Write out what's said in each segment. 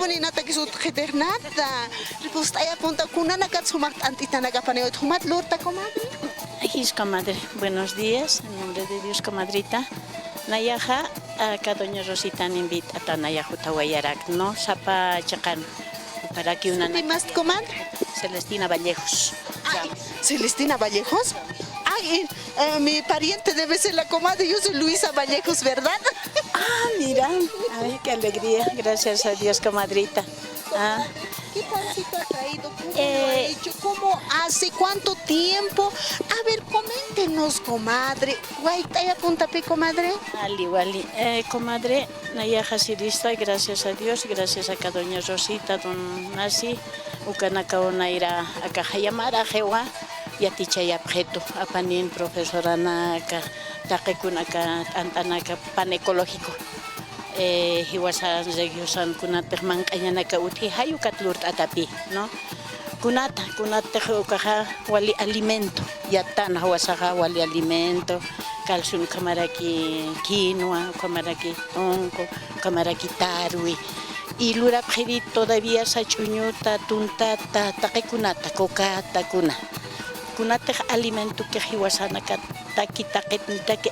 poninata que su nada. Pues ahí apunta kunana katsumart antitana kapaneo tumat lurta comadre. His comadre, buenos días, en nombre de Dios, comadrita. Nayaja, acá doña Rosita invita a Tanayahu Tawayarak, ¿no? Sapa Chacan, para que una... ¿Y más comadre? Celestina Vallejos. Ay, ¿Celestina Vallejos? Ay, mi pariente debe ser la comadre, yo soy Luisa Vallejos, ¿verdad? Ah, mira, ay, qué alegría, gracias a Dios, comadrita. Ah. ¿Qué pancito ha traído? ¿Cómo lo ha hecho? ¿Cómo hace? ¿Cuánto tiempo? A ver, coméntenos, comadre. Guaitaya puntapi, comadre. Wali, comadre, Nayaja Sirista, gracias a Dios, gracias a doña Rosita, don Nasi, Ucanaka Onaira, Acajayamara, Jewa, Yatichaya Preto, Apanin, profesora Naka, Takekunaka, Antanaka, pan ecológico. Hiwasan regiosan kunat man kayanaka uti hayu katlurt atapi, no? Kunata ukaha wali alimento, yatan hawasaha wali alimento, calcium kamaraki quinoa, kamaraki onco, kamaraki tarwi. Y lura pjeri todavía sachuñuta, tuntata, takekunata, kokata kuna. Kunata alimento que hiwasanaka taki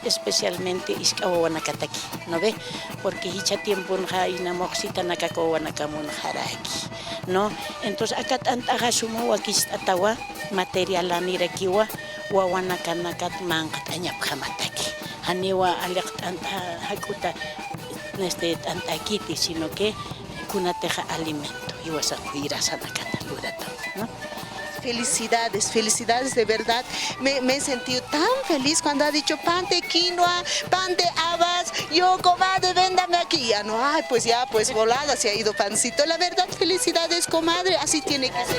especialmente iskawanakataki, ¿no ve? Porque hicha tiempo na moxita nakakawanakamunjaraki, ¿no? Entonces acá tantaga sumo wakistatawa material anirakiwa wawanakanakat mankat añapjamataki. Haniwa alaqtanta hakuta tantakiti, sino que kunateja alimento iwasakuirasanakata lurata, ¿no? Felicidades, felicidades de verdad. Me he sentido tan feliz cuando ha dicho pan de quinoa, pan de habas. Yo, comadre, véndame aquí. Ya no, ay, pues ya, pues volada se ha ido pancito. La verdad, felicidades, comadre. Así tiene que ser.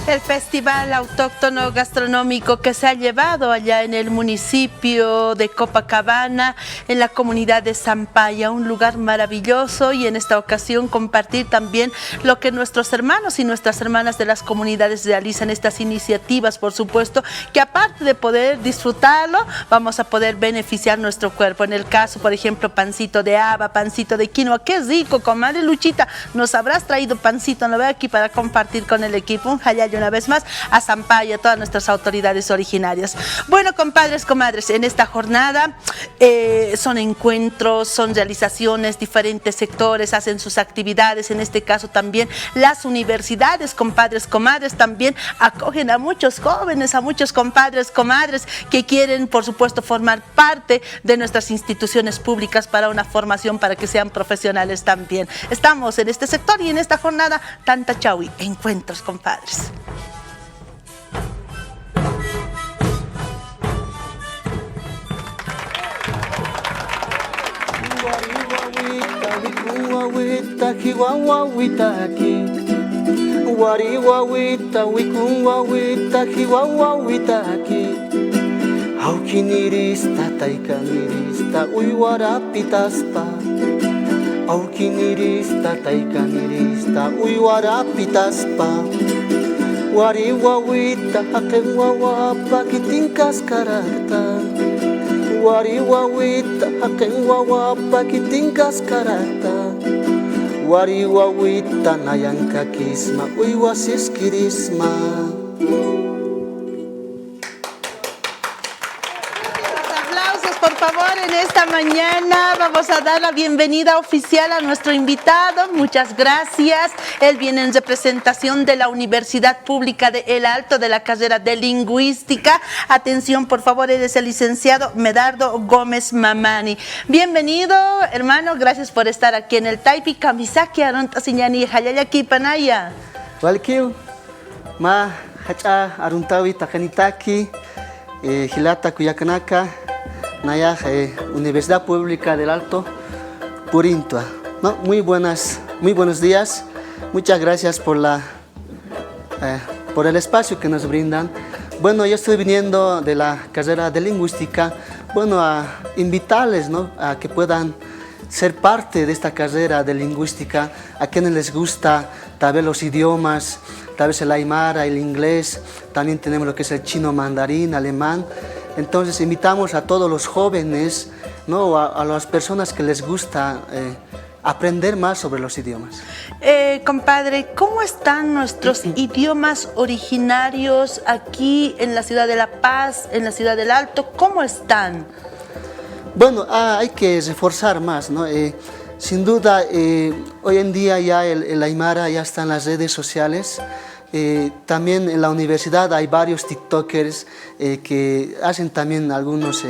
El Festival Autóctono Gastronómico que se ha llevado allá en el municipio de Copacabana, en la comunidad de Sampaya, un lugar maravilloso, y en esta ocasión compartir también lo que nuestros hermanos y nuestras hermanas de las comunidades realizan, estas iniciativas, por supuesto, que aparte de poder disfrutarlo, vamos a poder beneficiar nuestro cuerpo. En el caso, por ejemplo, pancito de haba, pancito de quinoa, qué rico, comadre Luchita, nos habrás traído pancito, lo veo aquí para compartir con el equipo. Un jayayo una vez más a Sampaya, a todas nuestras autoridades originarias. Bueno, compadres, comadres, en esta jornada son encuentros, son realizaciones, diferentes sectores hacen sus actividades, en este caso también las universidades, compadres, comadres, también acogen a muchos jóvenes, a muchos compadres, comadres que quieren, por supuesto, formar parte de nuestras instituciones públicas para una formación, para que sean profesionales también. Estamos en este sector y en esta jornada, Tanta Chaui, encuentros, compadres. Aukinirista taikanirista uywarapitaspa. Aukinirista taikanirista uywarapitaspa. Wari wawita haken wawapa kitinkas karata. Wari wawita haken wawapa kitinkas karata. Wari wawita nayanka kisma uywasiskirisma. Por favor, en esta mañana vamos a dar la bienvenida oficial a nuestro invitado. Muchas gracias. Él viene en representación de la Universidad Pública de El Alto, de la carrera de Lingüística. Atención, por favor, él es el licenciado Medardo Gómez Mamani. Bienvenido, hermano. Gracias por estar aquí en el Taipi Kamisaki Aronta Siñani Hayayaki Panaya. Walkiu, ma hacha aruntawi tajanitaki, hilata kuyakanaka. Naya, Universidad Pública del Alto, Purintua. ¿No? Muy buenos días. Muchas gracias por el espacio que nos brindan. Bueno, yo estoy viniendo de la carrera de lingüística, bueno, a invitarles, ¿no?, a que puedan ser parte de esta carrera de lingüística, a quienes les gusta tal vez los idiomas, tal vez el aymara, el inglés, también tenemos lo que es el chino mandarín, alemán. Entonces invitamos a todos los jóvenes, ¿no? A las personas que les gusta aprender más sobre los idiomas. Compadre, ¿cómo están nuestros idiomas originarios aquí en la ciudad de La Paz, en la ciudad del Alto? ¿Cómo están? Bueno, hay que reforzar más, ¿no? Sin duda, hoy en día ya el aymara ya está en las redes sociales. También en la universidad hay varios tiktokers que hacen también algunos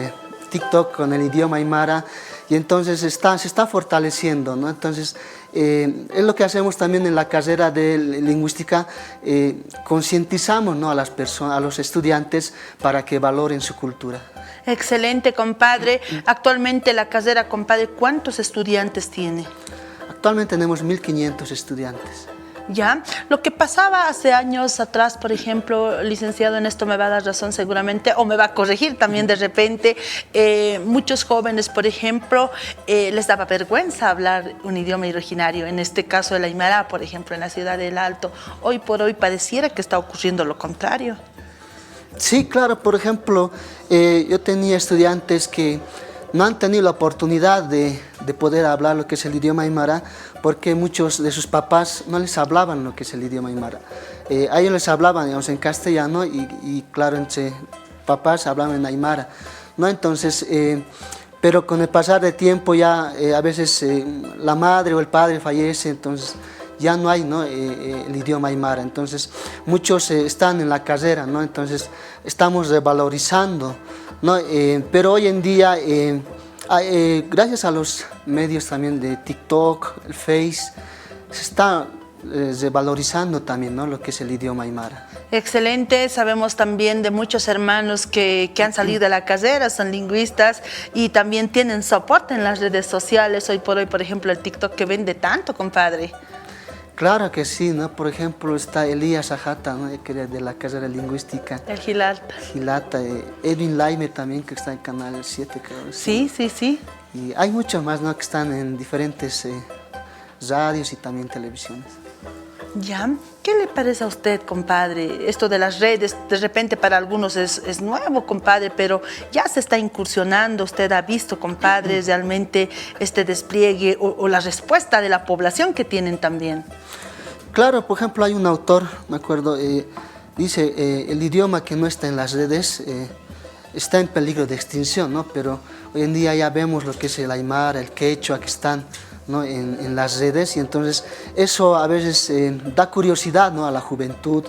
TikTok con el idioma aymara, y entonces se está fortaleciendo, ¿no? Entonces, es lo que hacemos también en la carrera de lingüística, concientizamos, ¿no? a las personas, a los estudiantes para que valoren su cultura. Excelente, compadre. Actualmente la carrera, compadre, ¿cuántos estudiantes tiene? Actualmente tenemos 1.500 estudiantes. ¿Ya? Lo que pasaba hace años atrás, por ejemplo, licenciado, en esto me va a dar razón seguramente, o me va a corregir también de repente, muchos jóvenes, por ejemplo, les daba vergüenza hablar un idioma originario, en este caso el aymara, por ejemplo, en la ciudad del Alto. Hoy por hoy pareciera que está ocurriendo lo contrario. Sí, claro, por ejemplo, yo tenía estudiantes que no han tenido la oportunidad de poder hablar lo que es el idioma aymara, porque muchos de sus papás no les hablaban lo que es el idioma aymara. A ellos les hablaban, digamos, en castellano y claro, entre papás hablaban en aymara, ¿no? Entonces, pero con el pasar del tiempo ya a veces la madre o el padre fallece, entonces ya no hay, ¿no? El idioma aymara. Entonces muchos están en la carrera, ¿no? Entonces estamos revalorizando, ¿no? Pero hoy en día, gracias a los medios también de TikTok, el Face, se está revalorizando también, ¿no? Lo que es el idioma aymara. Excelente, sabemos también de muchos hermanos que han salido de la carrera, son lingüistas y también tienen soporte en las redes sociales. Hoy por hoy, por ejemplo, el TikTok que vende tanto, compadre. Claro que sí, ¿no? Por ejemplo, está Elías Ajata, ¿no? Que era de la carrera lingüística. El Gilata. Gilata, Edwin Laime también, que está en Canal 7, creo. Sí, sí, sí. Y hay muchos más, ¿no? Que están en diferentes radios y también televisiones. Ya, ¿qué le parece a usted, compadre? Esto de las redes, de repente para algunos es nuevo, compadre, pero ya se está incursionando. Usted ha visto, compadre, realmente este despliegue o la respuesta de la población que tienen también. Claro, por ejemplo, hay un autor, me acuerdo, dice, el idioma que no está en las redes está en peligro de extinción, ¿no? Pero hoy en día ya vemos lo que es el aymara, el quechua, que están, ¿no? en las redes, y entonces eso a veces da curiosidad, ¿no? a la juventud,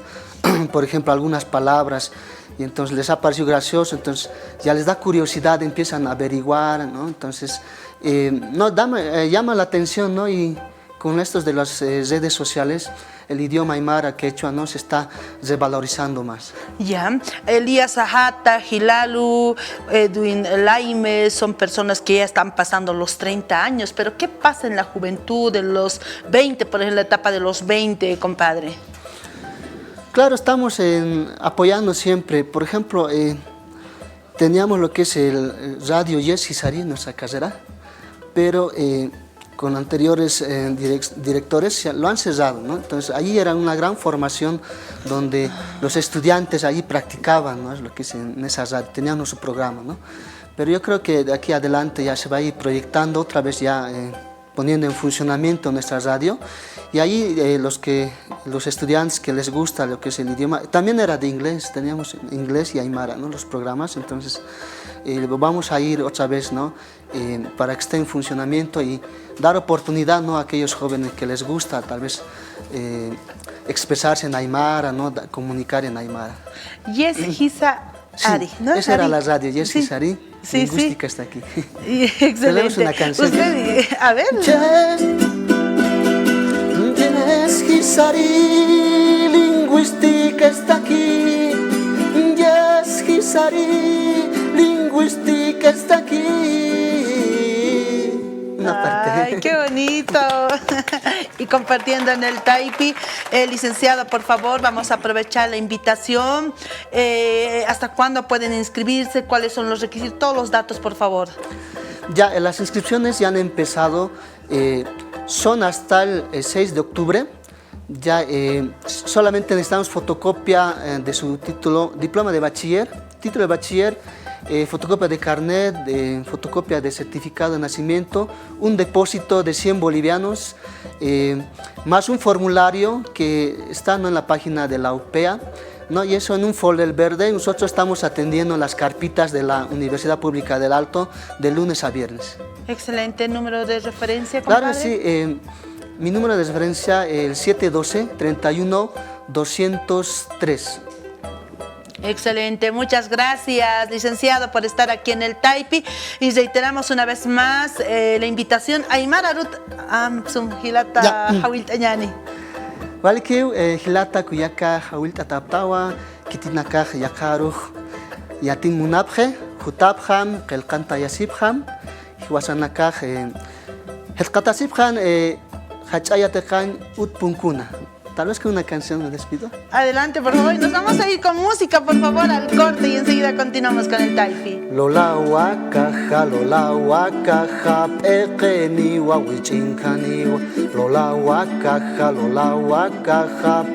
por ejemplo, algunas palabras, y entonces les ha parecido gracioso, entonces ya les da curiosidad, empiezan a averiguar, ¿no? Entonces llama la atención, ¿no? Y con estos de las redes sociales, el idioma aymara, quechua, ¿no? se está revalorizando más. Ya, Elías Ajata, Gilalu, Edwin Laime, son personas que ya están pasando los 30 años, pero ¿qué pasa en la juventud, en los 20, por ejemplo, en la etapa de los 20, compadre? Claro, estamos apoyando siempre. Por ejemplo, teníamos lo que es el radio Yes Hisari en nuestra carrera, pero con anteriores directores lo han cerrado, ¿no? Entonces allí era una gran formación donde los estudiantes allí practicaban, ¿no? Lo que es en esa radio, tenían su programa, ¿no? Pero yo creo que de aquí adelante ya se va a ir proyectando otra vez, ya poniendo en funcionamiento nuestra radio, y allí los estudiantes que les gusta lo que es el idioma, también era de inglés, teníamos inglés y aymara, ¿no? Los programas, entonces vamos a ir otra vez, ¿no? Para que esté en funcionamiento y dar oportunidad, ¿no? a aquellos jóvenes que les gusta tal vez expresarse en aymara, ¿no? Comunicar en aymara. Yes Hisari, sí, ¿no? esa era la radio, Yes Hisari, sí, lingüística está aquí. Excelente. Tenemos una canción. Usted, a ver. Yes Hisari, lingüística está aquí. Yes Hisari, lingüística está aquí. Una parte. Ay, qué bonito. Y compartiendo en el Taipi, licenciado, por favor, vamos a aprovechar la invitación. ¿Hasta cuándo pueden inscribirse? ¿Cuáles son los requisitos? Todos los datos, por favor. Ya, las inscripciones ya han empezado, son hasta el 6 de octubre. ya solamente necesitamos fotocopia de su título, diploma de bachiller, título de bachiller, fotocopia de carnet, fotocopia de certificado de nacimiento, un depósito de 100 bolivianos, más un formulario que está, ¿no?, en la página de la UPEA, ¿no? Y eso en un folder verde. Nosotros estamos atendiendo las carpitas de la Universidad Pública del Alto de lunes a viernes. Excelente. ¿Número de referencia, compadre? Claro, sí. Mi número de referencia es el 712-31-203. Excelente, muchas gracias, licenciado, por estar aquí en el Taipi, y reiteramos una vez más la invitación a Aymara Ruth Amsum Hilata Hawil Tañani. Vale que Hilata Kuyaka Hawil Tataptawa, Kitinaka Yakaruj, Yatin Munabje, Hutabham, Kelkanta Yasibham, Hiwasanaka, Helkatasibhan, Hachayatekan Utpunkuna. Tal vez con una canción me despido. Adelante, por favor. Nos vamos a ir con música, por favor, al corte, y enseguida continuamos con el Taipi. Lola wakaja, peqeni wawichinkaniwa. Lola wakaja,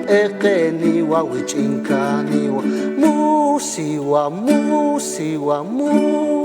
peqeni wawichinkaniwa. Musiwa, musiwa, musiwa.